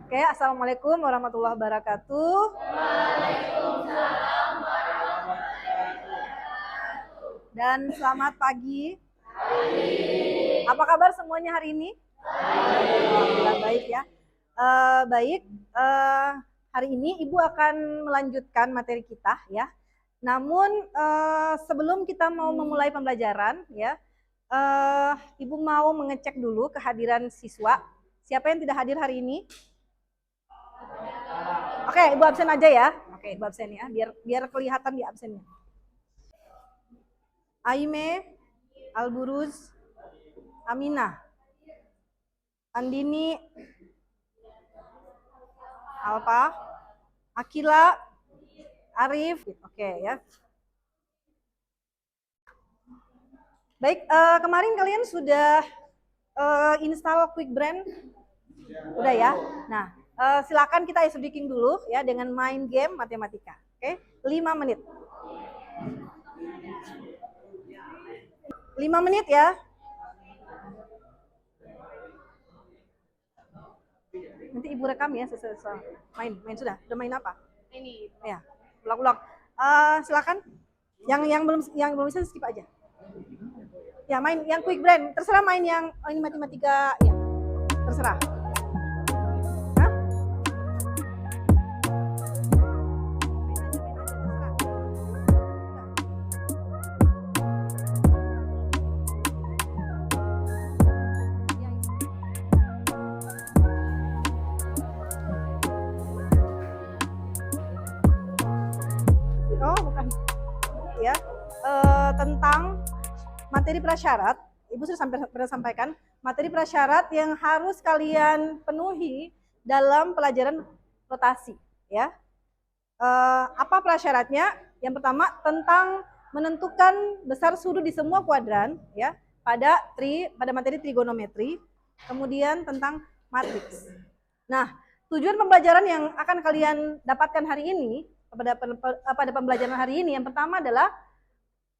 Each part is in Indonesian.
Oke, assalamualaikum warahmatullahi wabarakatuh. Dan selamat pagi. Apa kabar semuanya hari ini? Alhamdulillah baik ya. Baik, hari ini Ibu akan melanjutkan materi kita ya. Namun sebelum kita mau memulai pembelajaran ya, Ibu mau mengecek dulu kehadiran siswa. Siapa yang tidak hadir hari ini? Oke, Ibu absen aja ya. Oke, Ibu absen ya, biar kelihatan di absennya. Aime, Alburuz, Aminah, Andini, Alpa, Akila, Arif. Oke ya. Baik, kemarin kalian sudah install QuickBrain? Udah ya. Nah, silakan kita ice breaking dulu ya dengan main game matematika. Oke, 5 menit. 5 menit ya. Nanti Ibu rekam ya sesuai main sudah main apa? Ini ya, ulang-ulang. Silakan yang belum bisa skip aja. Ya main yang QuickBrain, terserah main yang ini matematika ya, terserah. Oh bukan ya, tentang materi prasyarat, Ibu sudah pernah sampaikan materi prasyarat yang harus kalian penuhi dalam pelajaran rotasi ya. Apa prasyaratnya? Yang pertama tentang menentukan besar sudut di semua kuadran ya pada materi trigonometri, kemudian tentang matriks. Nah, tujuan pembelajaran yang akan kalian dapatkan hari ini pada pembelajaran hari ini yang pertama adalah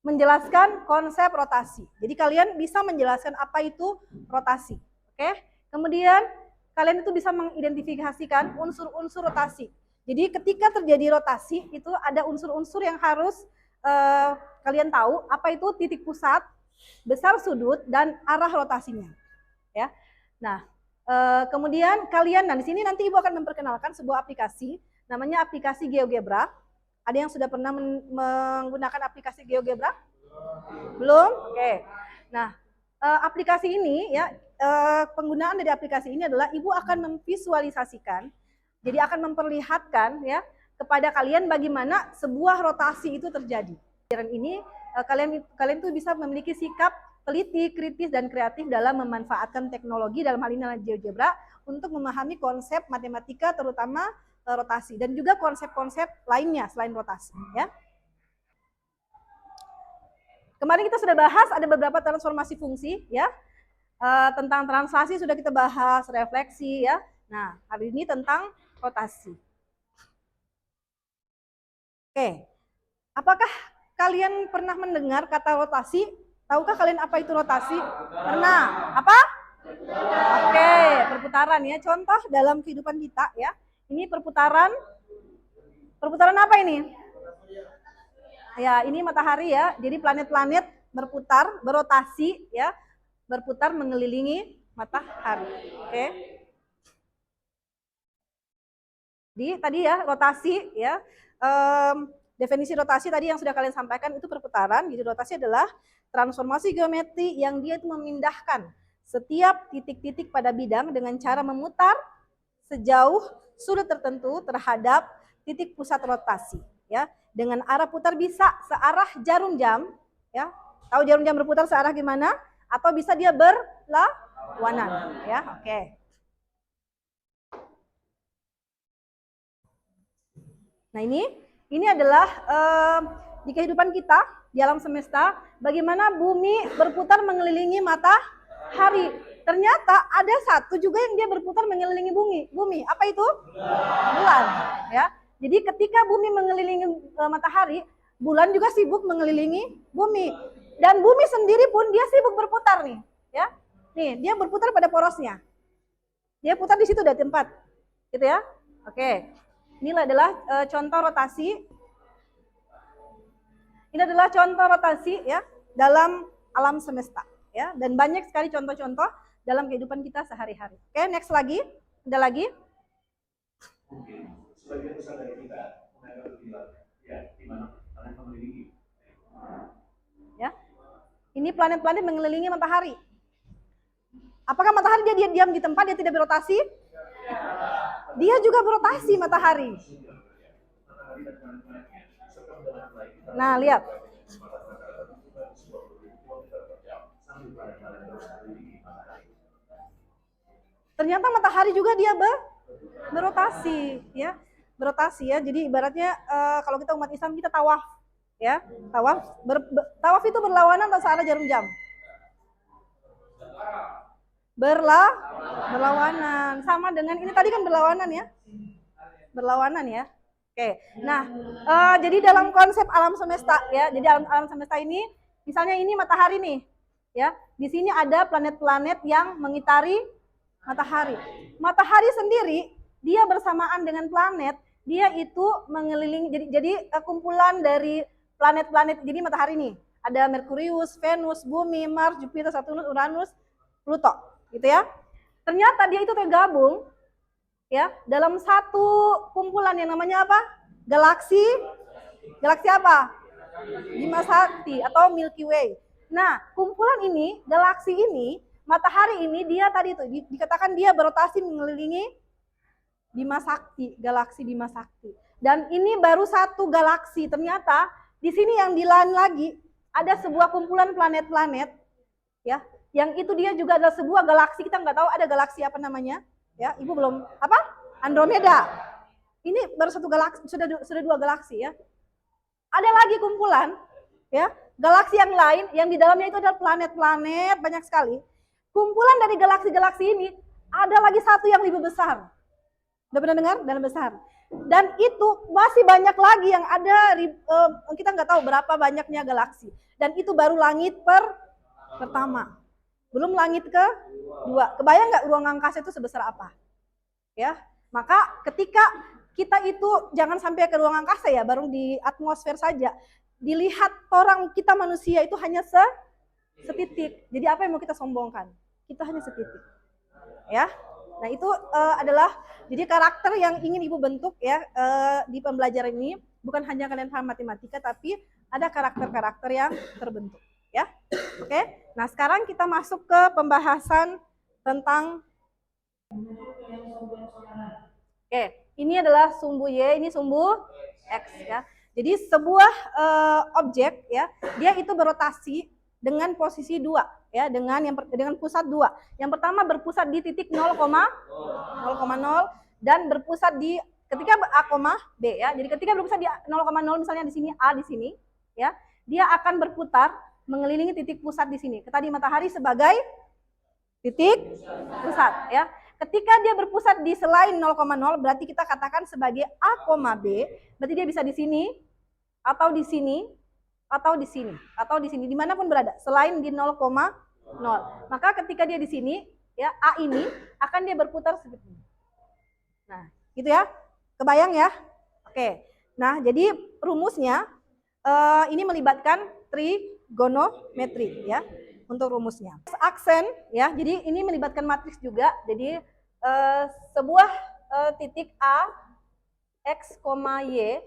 menjelaskan konsep rotasi. Jadi kalian bisa menjelaskan apa itu rotasi. Oke? Kemudian kalian itu bisa mengidentifikasikan unsur-unsur rotasi. Jadi ketika terjadi rotasi itu ada unsur-unsur yang harus kalian tahu apa itu titik pusat, besar sudut dan arah rotasinya. Ya. Nah, kemudian kalian di sini nanti Ibu akan memperkenalkan sebuah aplikasi namanya aplikasi GeoGebra. Ada yang sudah pernah menggunakan aplikasi GeoGebra? Belum? Oke. Nah, aplikasi ini ya, penggunaan dari aplikasi ini adalah Ibu akan memvisualisasikan, jadi akan memperlihatkan ya kepada kalian bagaimana sebuah rotasi itu terjadi. Pelajaran ini kalian tuh bisa memiliki sikap teliti, kritis dan kreatif dalam memanfaatkan teknologi dalam hal ini adalah GeoGebra untuk memahami konsep matematika terutama rotasi dan juga konsep-konsep lainnya selain rotasi ya. Kemarin kita sudah bahas ada beberapa transformasi fungsi ya. Tentang translasi sudah kita bahas, refleksi ya. Nah, hari ini tentang rotasi. Oke. Apakah kalian pernah mendengar kata rotasi? Tahukah kalian apa itu rotasi? Pernah. Apa? Oke, perputaran ya. Contoh dalam kehidupan kita ya. Ini perputaran apa ini? Ya, ini matahari ya. Jadi planet-planet berputar, berotasi ya, berputar mengelilingi matahari. Oke. Di tadi ya rotasi ya. Definisi rotasi tadi yang sudah kalian sampaikan itu perputaran. Jadi rotasi adalah transformasi geometri yang dia itu memindahkan setiap titik-titik pada bidang dengan cara memutar sejauh sudut tertentu terhadap titik pusat rotasi ya, dengan arah putar bisa searah jarum jam ya. Tahu jarum jam berputar searah gimana? Atau bisa dia berlawanan ya. Oke. Nah, ini adalah di kehidupan kita di alam semesta bagaimana bumi berputar mengelilingi matahari. Ternyata ada satu juga yang dia berputar mengelilingi bumi. Apa itu? Bulan. Ya. Jadi ketika bumi mengelilingi matahari, bulan juga sibuk mengelilingi bumi. Dan bumi sendiri pun dia sibuk berputar nih. Ya. Nih, dia berputar pada porosnya. Dia putar di situ dari tempat. gitu ya. Oke, ini adalah contoh rotasi. Ini adalah contoh rotasi ya dalam alam semesta ya, dan banyak sekali contoh-contoh dalam kehidupan kita sehari-hari. Oke, next lagi. Ada lagi? Sebagian besar dari kita menganggap bilang ya di mana planet mengelilingi. Ya. Ini planet-planet mengelilingi matahari. Apakah matahari dia diam di tempat, dia tidak berotasi? Dia juga berotasi matahari. Nah, lihat. Ternyata matahari juga dia berotasi, ya. Berotasi ya. Jadi ibaratnya kalau kita umat Islam kita tawaf, ya. Tawaf itu berlawanan atau searah jarum jam? Berlawanan. Sama dengan ini tadi kan berlawanan ya. Berlawanan ya. Oke. Nah, jadi dalam konsep alam semesta ya. Jadi alam semesta ini misalnya ini matahari nih. Ya. Di sini ada planet-planet yang mengitari matahari. Matahari sendiri dia bersamaan dengan planet, dia itu mengelilingi jadi kumpulan dari planet-planet. Jadi matahari nih, ada Merkurius, Venus, Bumi, Mars, Jupiter, Saturnus, Uranus, Pluto, gitu ya. Ternyata dia itu tergabung ya dalam satu kumpulan yang namanya apa? Galaksi apa? Bima Sakti atau Milky Way. Nah, kumpulan ini, galaksi ini, matahari ini dia tadi itu dikatakan dia berotasi mengelilingi Bima Sakti, galaksi Bima Sakti. Dan ini baru satu galaksi. Ternyata di sini yang di lain lagi ada sebuah kumpulan planet-planet ya. Yang itu dia juga adalah sebuah galaksi, kita nggak tahu ada galaksi apa namanya, ya. Ibu belum apa? Andromeda. Ini baru satu galaksi, sudah dua galaksi ya. Ada lagi kumpulan, ya, galaksi yang lain yang di dalamnya itu adalah planet-planet banyak sekali. Kumpulan dari galaksi-galaksi ini ada lagi satu yang lebih besar. Udah pernah dengar? Dan besar. Dan itu masih banyak lagi yang ada, kita nggak tahu berapa banyaknya galaksi. Dan itu baru langit pertama. Belum langit kedua. Kebayang nggak ruang angkasa itu sebesar apa? Ya, maka ketika kita itu jangan sampai ke ruang angkasa ya, baru di atmosfer saja. Dilihat orang kita manusia itu hanya setitik. Jadi apa yang mau kita sombongkan? Kita hanya setitik. Ya. Nah, itu adalah jadi karakter yang ingin Ibu bentuk ya di pembelajaran ini, bukan hanya kalian paham matematika tapi ada karakter-karakter yang terbentuk. Ya, oke. Nah, sekarang kita masuk ke pembahasan tentang ini adalah sumbu Y, ini sumbu X ya. Jadi sebuah objek ya, dia itu berotasi dengan posisi 2 ya, dengan pusat 2. Yang pertama berpusat di titik 0,0 dan berpusat di ketika A, B ya. Jadi ketika berpusat di 0,0 misalnya di sini A di sini ya, dia akan berputar mengelilingi titik pusat di sini. Tadi matahari sebagai titik pusat ya. Ketika dia berpusat di selain 0,0 berarti kita katakan sebagai A, B, berarti dia bisa di sini atau di sini atau di sini atau di sini dimanapun berada selain di 0,0. Maka ketika dia di sini ya A ini akan dia berputar seperti ini. Nah, gitu ya. Kebayang ya? Oke. Nah, jadi rumusnya ini melibatkan trigonometri ya untuk rumusnya. Aksen ya. Jadi ini melibatkan matriks juga. Jadi sebuah titik A X, Y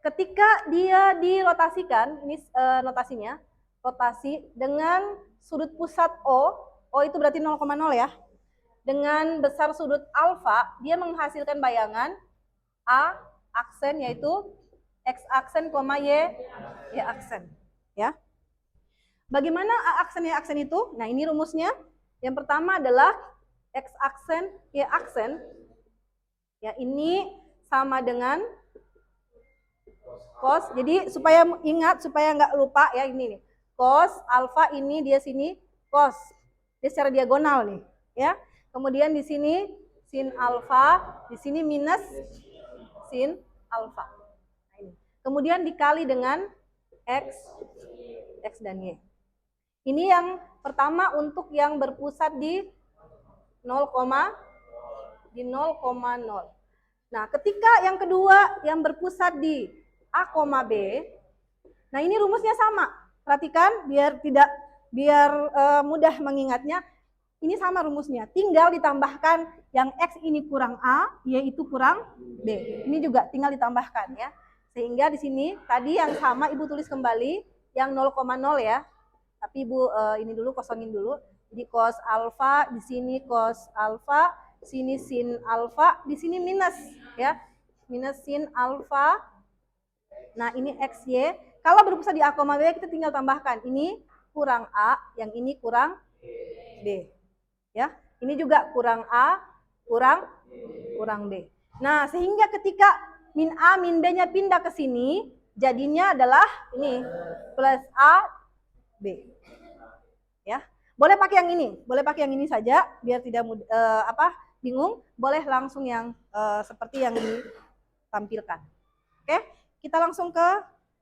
ketika dia dirotasikan, ini notasinya, rotasi dengan sudut pusat O itu berarti 0,0 ya. Dengan besar sudut alfa, dia menghasilkan bayangan A aksen yaitu X aksen, Y aksen. Ya. Bagaimana A aksen, Y aksen itu? Nah, ini rumusnya. Yang pertama adalah X aksen, Y aksen. Ya, ini sama dengan cos. Jadi supaya ingat, supaya nggak lupa ya ini nih. Cos alfa ini dia sini cos. Dia secara diagonal nih, ya. Kemudian di sini sin alfa, di sini minus sin alfa. Nah, ini. Kemudian dikali dengan X dan Y. Ini yang pertama untuk yang berpusat di 0, di 0,0. Nah, ketika yang kedua yang berpusat di A, B, nah ini rumusnya sama. Perhatikan biar mudah mengingatnya. Ini sama rumusnya. Tinggal ditambahkan yang X ini kurang A, yaitu kurang B. Ini juga tinggal ditambahkan ya. Sehingga di sini tadi yang sama Ibu tulis kembali yang 0,0 ya. Tapi Ibu ini dulu kosongin dulu. Jadi cos alfa, di sini cos alfa, sini sin alfa, di sini minus ya. Minus sin alfa. Nah, ini XY. Kalau berpusat di A, B kita tinggal tambahkan. Ini kurang A, yang ini kurang B. Ya, ini juga kurang A, kurang B. Nah, sehingga ketika min A, min B-nya pindah ke sini, jadinya adalah ini plus A, B. Ya, boleh pakai yang ini saja biar tidak bingung. Boleh langsung yang seperti yang ditampilkan. Oke, kita langsung ke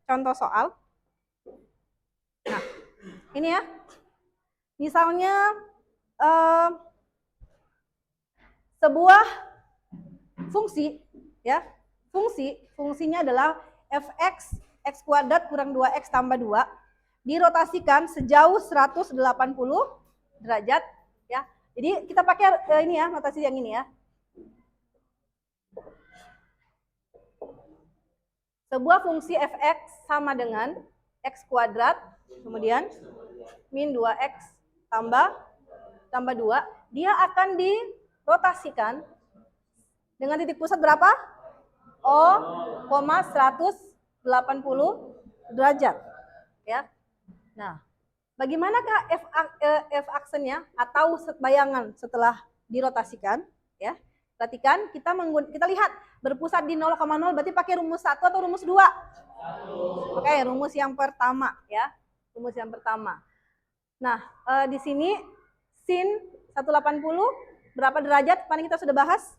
contoh soal. Nah, ini ya. Misalnya sebuah fungsi ya, fungsinya adalah fx x kuadrat kurang 2x tambah 2 dirotasikan sejauh 180 derajat ya. Jadi kita pakai ini ya, notasi yang ini ya. Sebuah fungsi fx sama dengan x kuadrat kemudian min 2x tambah 2, dia akan dirotasikan dengan titik pusat berapa? O, 180 derajat. Ya. Nah, bagaimanakah f aksennya atau bayangan setelah dirotasikan? Ya. Perhatikan, kita lihat berpusat di 0,0 berarti pakai rumus 1 atau rumus 2? Oke, rumus yang pertama ya. Rumus yang pertama. Nah, di sini sin 180 berapa derajat? Kemarin kita sudah bahas.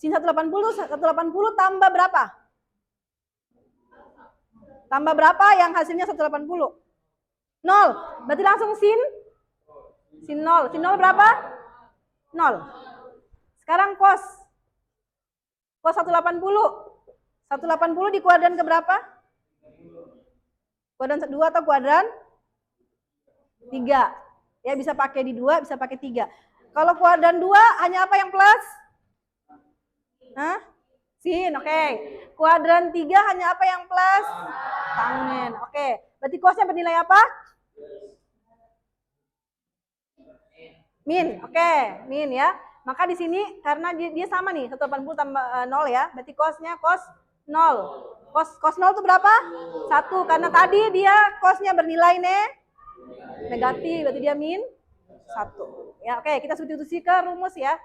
Sin 180 tambah berapa? Tambah berapa yang hasilnya 180? 0. Berarti langsung sin 0. Sin 0 berapa? 0. Sekarang cos 180. 180 di kuadran ke berapa? Kuadran 2 atau kuadran 3. Ya, bisa pakai di 2, bisa pakai 3. Kalau kuadran 2 hanya apa yang plus? Hah? Sin, oke. Kuadran 3 hanya apa yang plus? Tangen. Oke. Berarti cosnya bernilai apa? Min. Oke, min ya. Maka di sini karena dia sama nih, 180 tambah 0 ya. Berarti cosnya cos 0. Cos 0 itu berapa? 1. Karena tadi dia cosnya bernilai negatif, berarti dia min 1. Ya, oke, kita substitusi ke rumus ya.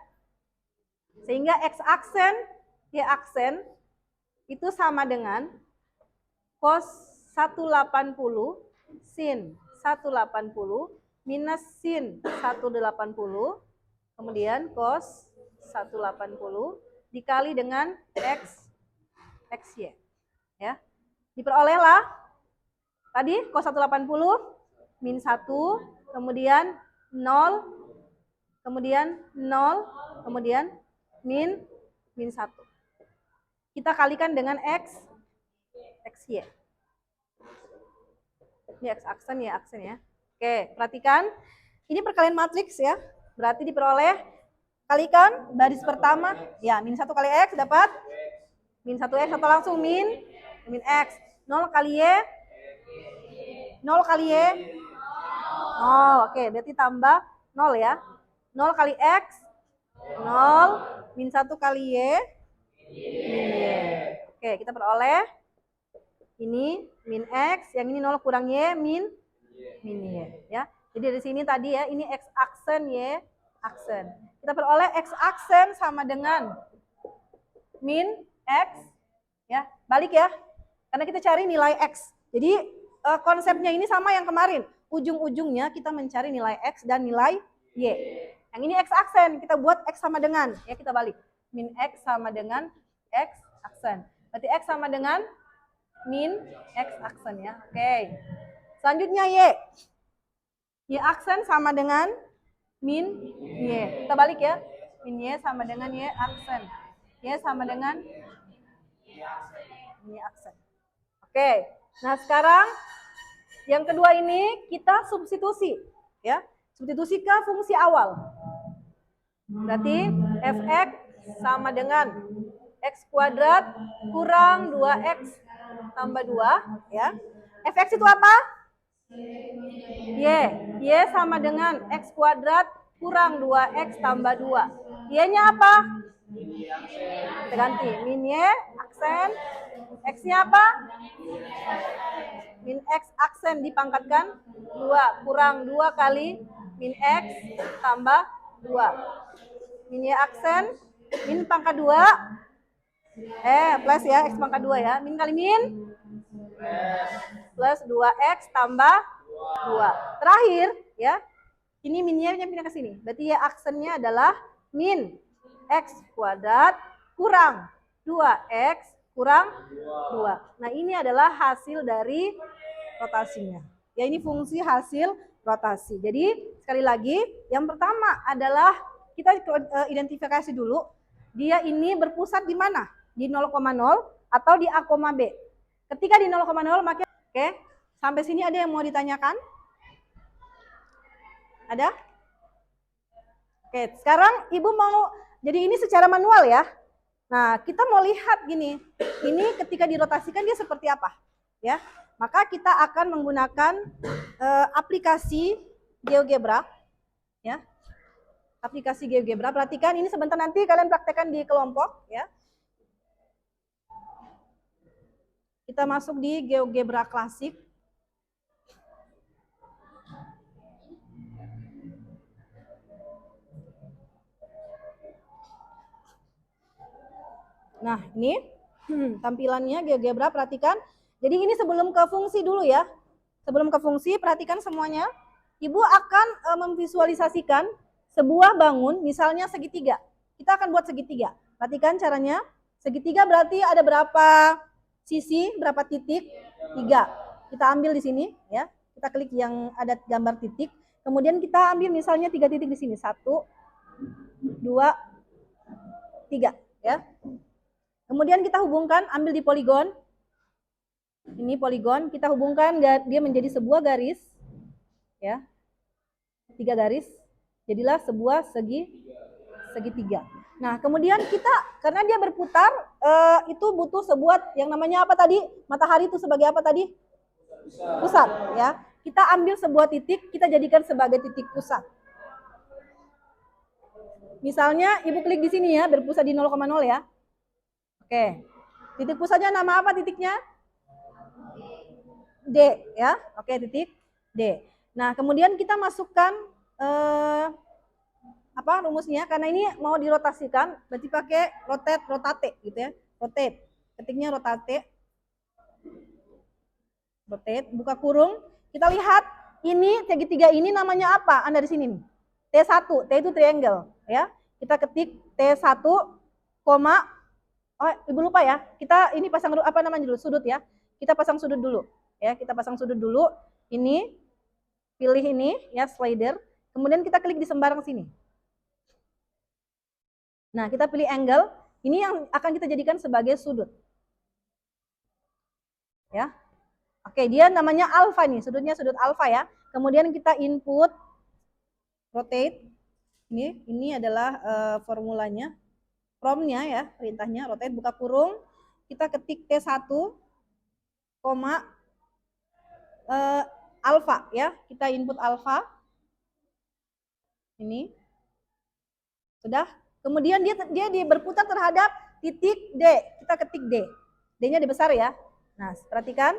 Sehingga x aksen, y aksen itu sama dengan cos 180 sin 180 minus sin 180 kemudian cos 180 dikali dengan xy ya. Diperolehlah tadi cos 180 min 1 kemudian 0 kemudian 0 kemudian min 1. Kita kalikan dengan xy. Ini x aksen ya, aksen ya. Oke, perhatikan. Ini perkalian matriks ya. Berarti diperoleh kalikan baris pertama ya, min 1 kali x dapat min 1x atau langsung min x. 0 kali y 0 kali y 0. Oke, berarti tambah 0 ya. 0 kali x 0 min 1 kali y min y. Oke, kita peroleh ini min x, yang ini 0 kurang y min y ya. Jadi dari sini tadi ya, ini x aksen y aksen. Kita peroleh x aksen sama dengan min x ya. Balik ya. Karena kita cari nilai x. Jadi konsepnya ini sama yang kemarin. Ujung-ujungnya kita mencari nilai x dan nilai y. Yang ini x aksen, kita buat x sama dengan ya, kita balik. Min x sama dengan x aksen. Berarti x sama dengan min X aksen ya. Oke. Selanjutnya Y. Y aksen sama dengan min Y. Kita balik ya. Min Y sama dengan Y aksen. Y sama dengan Y aksen. Oke. Nah, sekarang yang kedua ini kita substitusi ya. Substitusi ke fungsi awal. Berarti fx sama dengan x kuadrat kurang 2x tambah 2 ya. Fx itu apa? Y. Y sama dengan x kuadrat kurang 2x tambah 2. Y-nya apa? Kita ganti. Min Y aksen. X-nya apa? Min X aksen dipangkatkan 2 kurang 2 kali min X tambah 2. Min Y aksen, min pangkat 2, plus ya, X pangkat 2 ya. Min kali min, plus 2X tambah 2. Terakhir ya, ini min Y-nya pindah ke sini. Berarti Y aksennya adalah min X kuadrat kurang 2X kurang 2. Nah, ini adalah hasil dari rotasinya. Ya, ini fungsi hasil rotasi. Jadi, sekali lagi, yang pertama adalah kita identifikasi dulu, dia ini berpusat di mana? Di 0,0 atau di A, B. Ketika di 0,0, maka oke, sampai sini ada yang mau ditanyakan? Ada? Oke, sekarang Ibu mau, jadi ini secara manual ya. Nah, kita mau lihat gini, ini ketika dirotasikan dia seperti apa, ya? Maka kita akan menggunakan aplikasi GeoGebra, ya. Aplikasi GeoGebra. Perhatikan, ini sebentar nanti kalian praktekkan di kelompok, ya. Kita masuk di GeoGebra Klasik. Nah, ini tampilannya GeoGebra, perhatikan. Jadi ini sebelum ke fungsi dulu ya. Sebelum ke fungsi, perhatikan semuanya. Ibu akan memvisualisasikan sebuah bangun, misalnya segitiga. Kita akan buat segitiga. Perhatikan caranya. Segitiga berarti ada berapa sisi, berapa titik? 3. Kita ambil di sini ya. Kita klik yang ada gambar titik. Kemudian kita ambil misalnya 3 titik di sini. 1, 2, 3 ya. Kemudian kita hubungkan, ambil di poligon. Ini poligon, kita hubungkan dia menjadi sebuah garis. Ya. 3 garis. Jadilah sebuah segitiga. Nah, kemudian kita, karena dia berputar, itu butuh sebuah yang namanya apa tadi? Matahari itu sebagai apa tadi? Pusat. Ya. Kita ambil sebuah titik, kita jadikan sebagai titik pusat. Misalnya, Ibu klik di sini ya, berpusat di 0,0 ya. Oke, titik pusatnya nama apa titiknya? D ya. Oke, titik D. Nah, kemudian kita masukkan apa rumusnya? Karena ini mau dirotasikan, berarti pakai rotate gitu ya. Rotate. Ketiknya rotate. Rotate, buka kurung. Kita lihat ini segitiga ini namanya apa? Anda di sini nih. T1, T itu triangle ya. Kita ketik T1, oh, Ibu lupa ya. Kita ini pasang apa namanya dulu? Sudut ya. Kita pasang sudut dulu. Ya, kita pasang sudut dulu. Ini pilih ini ya slider. Kemudian kita klik di sembarang sini. Nah, kita pilih angle. Ini yang akan kita jadikan sebagai sudut. Ya. Oke, dia namanya alfa nih. Sudutnya sudut alfa ya. Kemudian kita input rotate. Ini adalah formulanya. Promnya ya, perintahnya rotate, buka kurung, kita ketik T1, alfa ya, kita input alfa, ini, sudah, kemudian dia berputar terhadap titik D, kita ketik D, D-nya dibesar ya, nah perhatikan,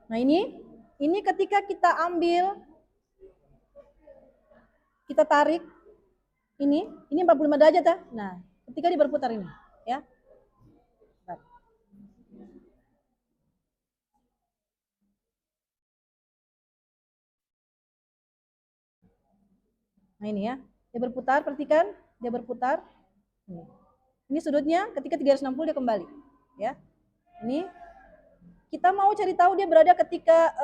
nah ini ketika kita ambil, kita tarik ini 45 derajat ya. Nah, ketika dia berputar ini, ya. Nah, ini ya. Dia berputar, perhatikan, dia berputar. Ini sudutnya ketika 360 dia kembali, ya. Ini kita mau cari tahu dia berada ketika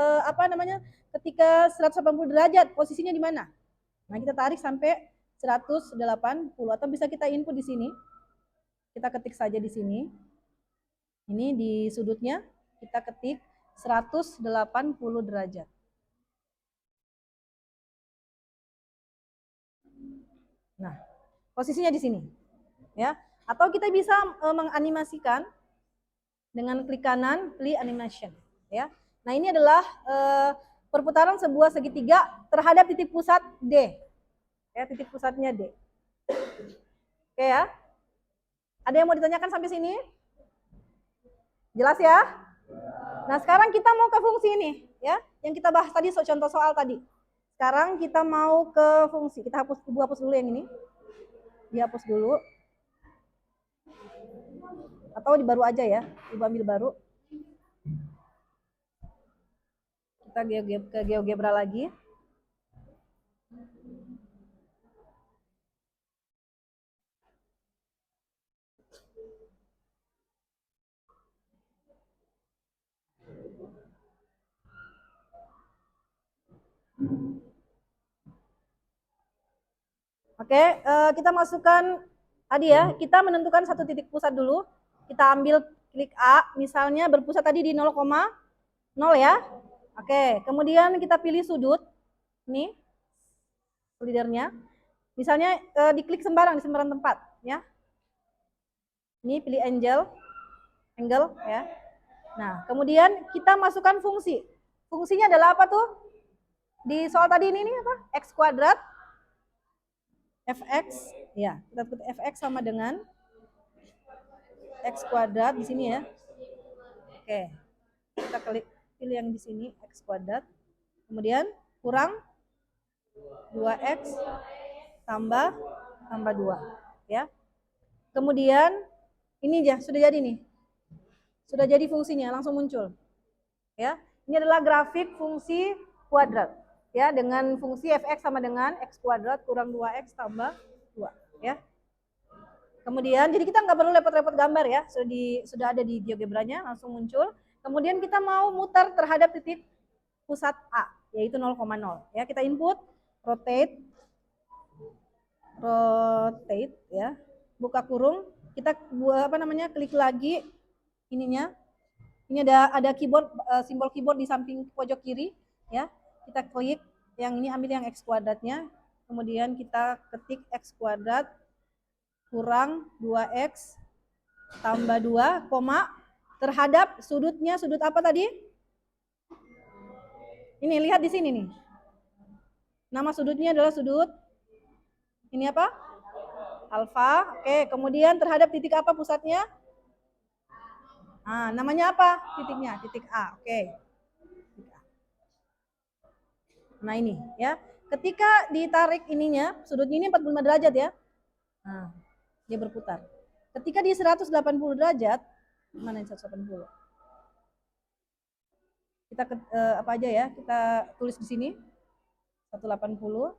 ketika 180 derajat, posisinya di mana? Nah, kita tarik sampai 180 atau bisa kita input di sini. Kita ketik saja di sini. Ini di sudutnya kita ketik 180 derajat. Nah, posisinya di sini. Ya. Atau kita bisa menganimasikan dengan klik kanan, pilih animation, ya. Nah, ini adalah perputaran sebuah segitiga terhadap titik pusat D. Ya, titik pusatnya D. Oke ya. Ada yang mau ditanyakan sampai sini? Jelas ya? Nah, sekarang kita mau ke fungsi ini, ya. Yang kita bahas tadi contoh soal tadi. Sekarang kita mau ke fungsi. Kita hapus dulu yang ini. Dihapus dulu. Atau di baru aja ya, Ibu ambil baru. Kita ke GeoGebra lagi. Oke, kita masukkan tadi ya, kita menentukan satu titik pusat dulu. Kita ambil klik A, misalnya berpusat tadi di 0,0 ya. Oke, kemudian kita pilih sudut. Ini slidernya. Misalnya diklik sembarang di sembarang tempat ya. Ini pilih angle ya. Nah, kemudian kita masukkan fungsi. Fungsinya adalah apa tuh? Di soal tadi ini apa? X kuadrat fx, ya, kita sebut fx sama dengan x kuadrat di sini ya. Oke, kita klik pilih yang di sini x kuadrat, kemudian kurang 2x tambah 2 ya. Kemudian ini ya sudah jadi nih, sudah jadi fungsinya langsung muncul ya. Ini adalah grafik fungsi kuadrat ya, dengan fungsi fx sama dengan x kuadrat kurang 2x tambah 2 ya. Kemudian jadi kita nggak perlu repot-repot gambar ya, sudah ada di GeoGebra-nya langsung muncul. Kemudian kita mau mutar terhadap titik pusat A yaitu 0,0 ya. Kita input rotate ya, buka kurung, kita klik lagi ininya. Ini ada keyboard, simbol keyboard di samping pojok kiri ya. Kita klik yang ini, ambil yang x kuadratnya, kemudian kita ketik x kuadrat kurang 2x tambah 2, koma, terhadap sudutnya, sudut apa tadi? Ini lihat di sini nih. Nama sudutnya adalah sudut ini apa? Alfa. Oke, kemudian terhadap titik apa pusatnya? Nah, namanya apa titiknya? Titik A. Oke. Nah, ini ya. Ketika ditarik ininya, sudutnya ini 45 derajat ya. Nah, dia berputar. Ketika di 180 derajat, mana yang 180? Kita apa aja ya? Kita tulis di sini. 180.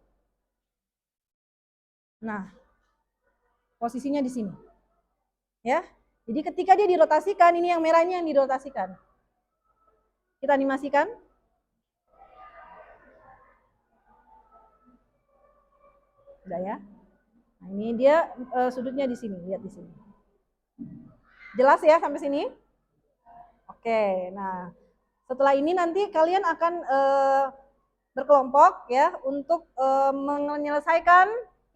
Nah, posisinya di sini. Ya. Jadi ketika dia dirotasikan, ini yang merahnya yang dirotasikan. Kita animasikan. Udah ya. Nah, ini dia sudutnya di sini, lihat di sini. Jelas ya sampai sini? Oke, nah setelah ini nanti kalian akan berkelompok ya untuk menyelesaikan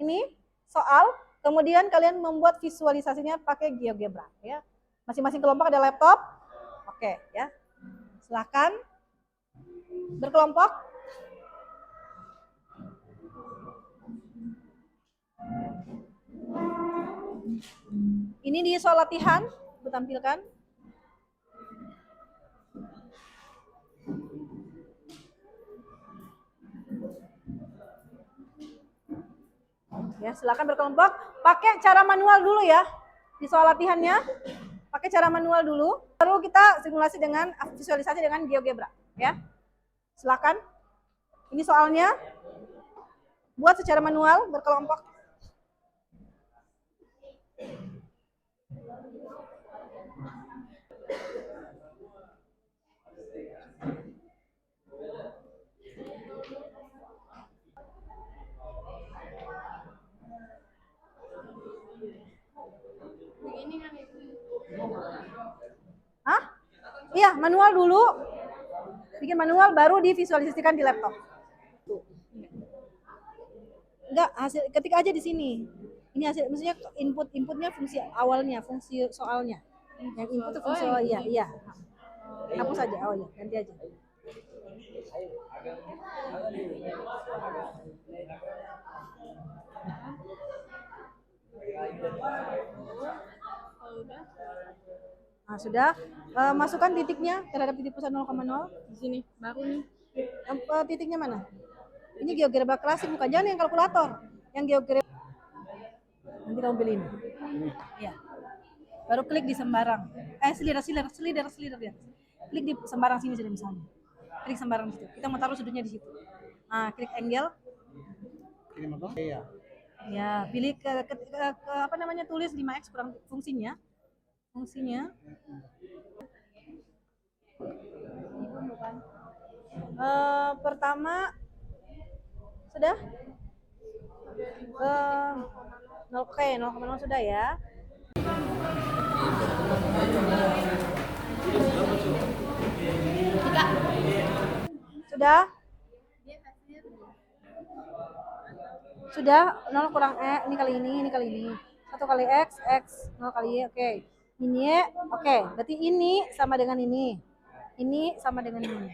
ini soal, kemudian kalian membuat visualisasinya pakai GeoGebra ya. Masing-masing kelompok ada laptop. Oke ya. Silakan berkelompok. Ini di soal latihan, aku tampilkan. Ya, silakan berkelompok. Pakai cara manual dulu ya. Di soal latihannya, pakai cara manual dulu. Lalu kita simulasi dengan visualisasi dengan GeoGebra, ya. Silakan. Ini soalnya. Buat secara manual, berkelompok. Hah? Iya, manual dulu. Bikin manual baru divisualisasikan di laptop. Enggak, hasil ketik aja di sini. Ini hasil, maksudnya inputnya fungsi awalnya, fungsi soalnya. Yang input itu fungsi soal, iya, iya. Hapus aja, oh iya, ganti aja. Nah, sudah. Masukkan titiknya terhadap titik pusat 0,0. Di sini, baru nih. Titiknya mana? Ini GeoGebra klasik, bukan, jangan yang kalkulator. Yang GeoGebra. Nanti kamu pilih ini. Ya. Baru klik di sembarang. Slider ya. Klik di sembarang sini sudah misalnya. Klik sembarang di situ. Kita mau taruh sudutnya di situ. Nah, klik angle. Iya. Ya, pilih ke apa namanya, tulis 5x kurang fungsinya. Pertama sudah 0,0 sudah ya. Sudah 0 kurang ini kali ini 1 kali x 0 kali y, oke. Ini y, oke. Berarti ini sama dengan ini sama dengan ini.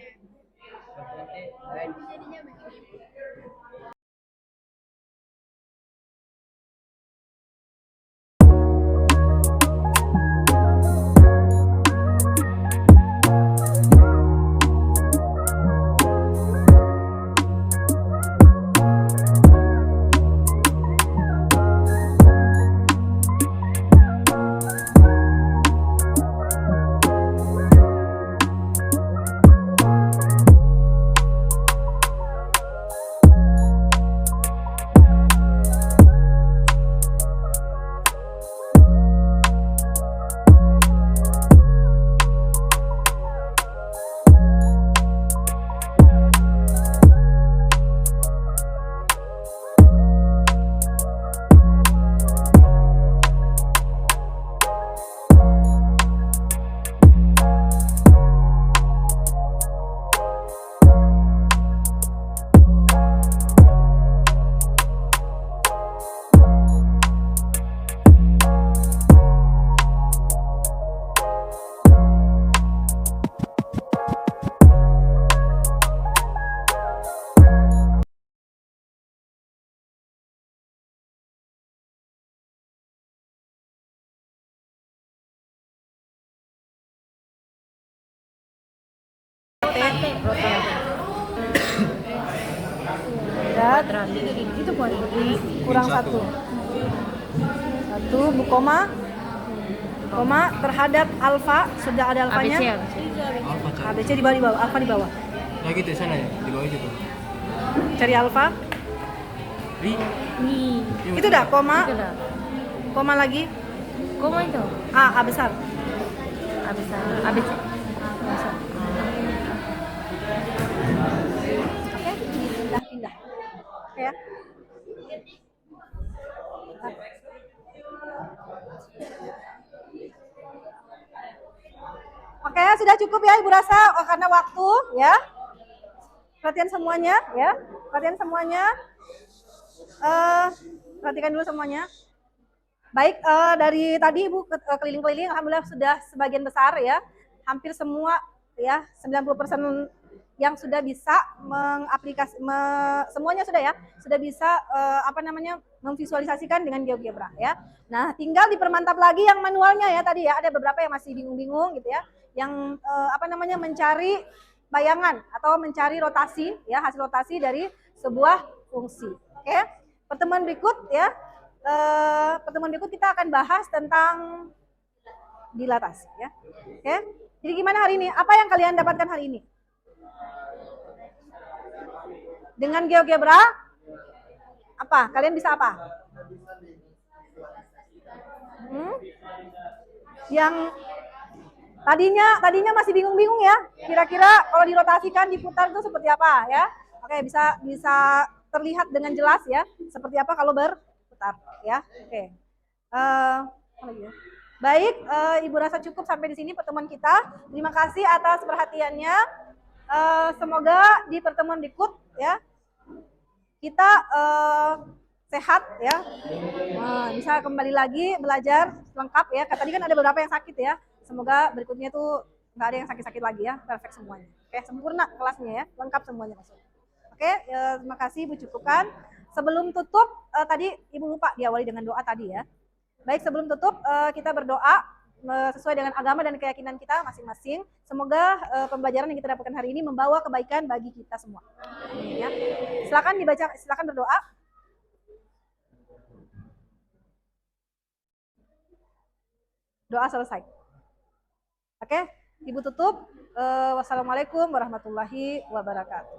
Dan itu kurang 1 koma terhadap alfa, sudah ada alfanya. ABC di bawah, alfa di bawah. Ya gitu sana ya, di bawah itu. Cari alfa. Itu dah koma. Koma lagi. Koma itu. A besar. ABC. Oke, pindah. Oke ya. Oke, sudah cukup ya Ibu Rasa, karena waktu ya. Perhatian semuanya ya. Perhatikan dulu semuanya. Baik, dari tadi Ibu keliling-keliling, alhamdulillah sudah sebagian besar ya. Hampir semua ya, 90% yang sudah bisa semuanya sudah ya, sudah bisa memvisualisasikan dengan GeoGebra ya. Nah, tinggal dipermantap lagi yang manualnya ya tadi ya. Ada beberapa yang masih bingung-bingung gitu ya, yang mencari bayangan atau mencari rotasi ya, hasil rotasi dari sebuah fungsi. Oke. Pertemuan berikut ya. Pertemuan berikut kita akan bahas tentang dilatasi ya. Oke. Jadi gimana hari ini? Apa yang kalian dapatkan hari ini? Dengan GeoGebra apa? Kalian bisa apa? Yang tadinya masih bingung-bingung ya. Kira-kira kalau dirotasikan, diputar itu seperti apa ya? Oke, bisa terlihat dengan jelas ya, seperti apa kalau berputar ya. Oke. Apa lagi ya? Baik, Ibu rasa cukup sampai di sini pertemuan kita. Terima kasih atas perhatiannya. Semoga di pertemuan berikut ya kita sehat ya, bisa kembali lagi belajar lengkap ya. Tadi kan ada beberapa yang sakit ya. Semoga berikutnya tuh nggak ada yang sakit-sakit lagi ya, perfect semuanya. Oke, sempurna kelasnya ya, lengkap semuanya maksudnya. Oke, terima kasih Ibu cukupkan. Sebelum tutup, tadi Ibu lupa diawali dengan doa tadi ya. Baik, sebelum tutup kita berdoa sesuai dengan agama dan keyakinan kita masing-masing. Semoga pembelajaran yang kita dapatkan hari ini membawa kebaikan bagi kita semua. Ya. Silakan dibaca, silakan berdoa. Doa selesai. Oke, Ibu tutup. Wassalamualaikum warahmatullahi wabarakatuh.